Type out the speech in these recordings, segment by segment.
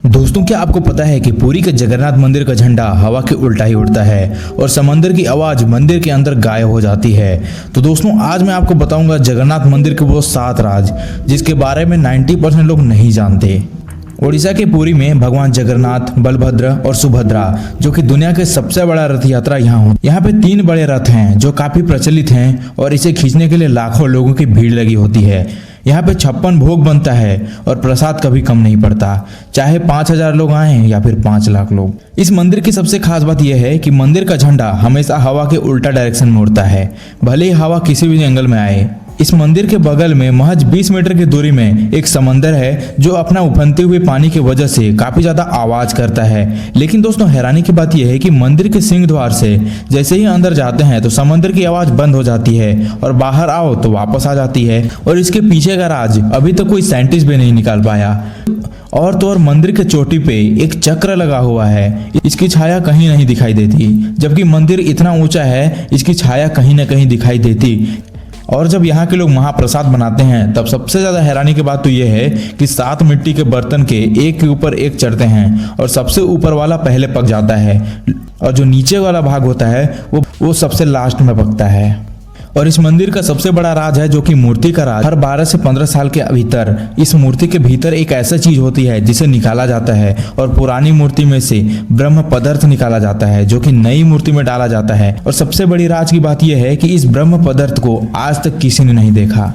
दोस्तों, क्या आपको पता है कि पुरी के जगन्नाथ मंदिर का झंडा हवा के उल्टा ही उड़ता है और समंदर की आवाज मंदिर के अंदर गायब हो जाती है। तो दोस्तों, आज मैं आपको बताऊंगा जगन्नाथ मंदिर के वो 7 राज जिसके बारे में 90% लोग नहीं जानते। ओडिशा के पुरी में भगवान जगन्नाथ, बलभद्र और सुभद्रा जो कि दुनिया के सबसे बड़ा रथ यात्रा यहाँ पे 3 बड़े रथ हैं जो काफी प्रचलित हैं और इसे खींचने के लिए लाखों लोगों की भीड़ लगी होती है। यहाँ पे 56 भोग बनता है और प्रसाद कभी कम नहीं पड़ता, चाहे 5000 लोग आए या फिर 5 लाख लोग। इस मंदिर की सबसे खास बात यह है कि मंदिर का झंडा हमेशा हवा के उल्टा डायरेक्शन में उड़ता है, भले ही हवा किसी भी एंगल में आए। इस मंदिर के बगल में महज 20 मीटर की दूरी में एक समंदर है जो अपना उफनते हुए पानी की वजह से काफी ज्यादा आवाज करता है। लेकिन दोस्तों, हैरानी की बात यह है कि मंदिर के सिंह द्वार से जैसे ही अंदर जाते हैं तो समंदर की आवाज बंद हो जाती है और बाहर आओ तो वापस आ जाती है। और इसके पीछे का राज अभी तक कोई साइंटिस्ट भी नहीं निकाल पाया। और तो और मंदिर के चोटी पे एक चक्र लगा हुआ है, इसकी छाया कहीं नहीं दिखाई देती, जबकि मंदिर इतना ऊंचा है इसकी छाया कहीं ना कहीं दिखाई देती। और जब यहाँ के लोग महाप्रसाद बनाते हैं तब सबसे ज्यादा हैरानी की बात तो यह है कि 7 मिट्टी के बर्तन के एक के ऊपर एक चढ़ते हैं और सबसे ऊपर वाला पहले पक जाता है और जो नीचे वाला भाग होता है वो सबसे लास्ट में पकता है। और इस मंदिर का सबसे बड़ा राज है जो कि मूर्ति का राज। हर 12 से 15 साल के भीतर इस मूर्ति के भीतर एक ऐसा चीज होती है जिसे निकाला जाता है और पुरानी मूर्ति में से ब्रह्म पदार्थ निकाला जाता है जो कि नई मूर्ति में डाला जाता है। और सबसे बड़ी राज की बात यह है कि इस ब्रह्म पदार्थ को आज तक किसी ने नहीं देखा।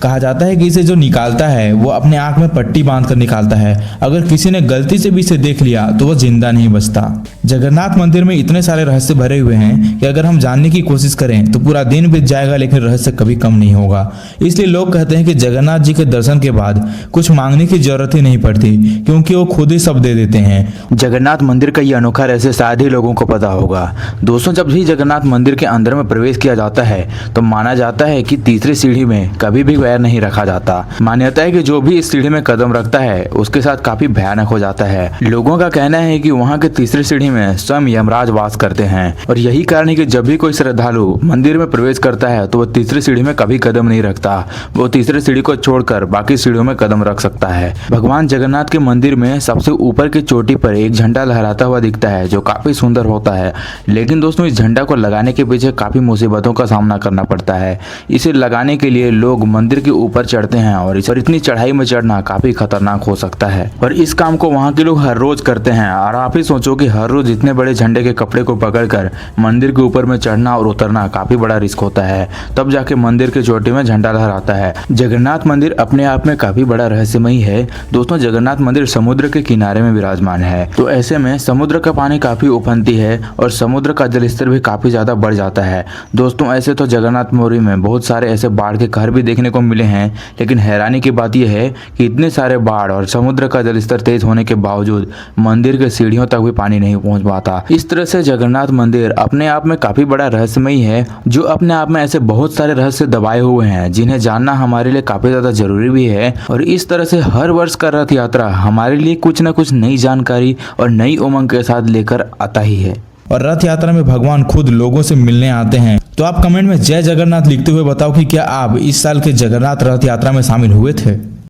कहा जाता है कि इसे जो निकालता है वो अपने आंख में पट्टी बांधकर निकालता है, अगर किसी ने गलती से भी इसे देख लिया तो वो जिंदा नहीं बचता। जगन्नाथ मंदिर में इतने सारे रहस्य भरे हुए हैं कि अगर हम जानने की कोशिश करें तो पूरा दिन बीत जाएगा, लेकिन रहस्य कभी कम नहीं होगा। इसलिए लोग कहते हैं कि जगन्नाथ जी के दर्शन के बाद कुछ मांगने की जरूरत ही नहीं पड़ती, क्योंकि वो खुद ही सब दे देते हैं। जगन्नाथ मंदिर का ये अनोखा रहस्य शायद ही लोगों को पता होगा। दोस्तों, जब भी जगन्नाथ मंदिर के अंदर में प्रवेश किया जाता है तो माना जाता है कि तीसरी सीढ़ी में कभी भी नहीं रखा जाता। मान्यता है कि जो भी इस सीढ़ी में कदम रखता है उसके साथ काफी भयानक हो जाता है। लोगों का कहना है कि वहाँ के तीसरी सीढ़ी में स्वयं यमराज वास करते हैं और यही कारण है कि जब भी कोई श्रद्धालु मंदिर में प्रवेश करता है तो वो तीसरी सीढ़ी में कभी कदम नहीं रखता, वो तीसरी सीढ़ी को छोड़कर बाकी सीढ़ियों में कदम रख सकता है। भगवान जगन्नाथ के मंदिर में सबसे ऊपर की चोटी पर एक झंडा लहराता हुआ दिखता है जो काफी सुंदर होता है। लेकिन दोस्तों, इस झंडा को लगाने के पीछे काफी मुसीबतों का सामना करना पड़ता है। इसे लगाने के लिए लोग मंदिर के ऊपर चढ़ते हैं और इतनी चढ़ाई में चढ़ना काफी खतरनाक हो सकता है। और इस काम को वहाँ के लोग हर रोज करते हैं। और आप ही सोचो कि हर रोज इतने बड़े झंडे के कपड़े को पकड़कर मंदिर के ऊपर में चढ़ना और उतरना काफी बड़ा रिस्क होता है, तब जाके मंदिर के चोटी में झंडा लहराता है। जगन्नाथ मंदिर अपने आप में काफी बड़ा रहस्यमयी है। दोस्तों, जगन्नाथ मंदिर समुद्र के किनारे में विराजमान है, तो ऐसे में समुद्र का पानी काफी उफनती है और समुद्र का जलस्तर भी काफी ज्यादा बढ़ जाता है। दोस्तों, ऐसे तो जगन्नाथ पुरी में बहुत सारे ऐसे बाढ़ के कहर भी देखने को मिले हैं, लेकिन हैरानी की बात यह है कि इतने सारे बाढ़ और समुद्र का जलस्तर तेज होने के बावजूद मंदिर के सीढ़ियों तक भी पानी नहीं पहुंच पाता। इस तरह से जगन्नाथ मंदिर अपने आप में काफी बड़ा रहस्यमयी है, जो अपने आप में ऐसे बहुत सारे रहस्य दबाए हुए हैं जिन्हें जानना हमारे लिए काफी ज्यादा जरूरी भी है। और इस तरह से हर वर्ष का रथ यात्रा हमारे लिए कुछ न कुछ नई जानकारी और नई उमंग के साथ लेकर आता ही है। और रथ यात्रा में भगवान खुद लोगों से मिलने आते हैं। तो आप कमेंट में जय जगन्नाथ लिखते हुए बताओ कि क्या आप इस साल के जगन्नाथ रथ यात्रा में शामिल हुए थे।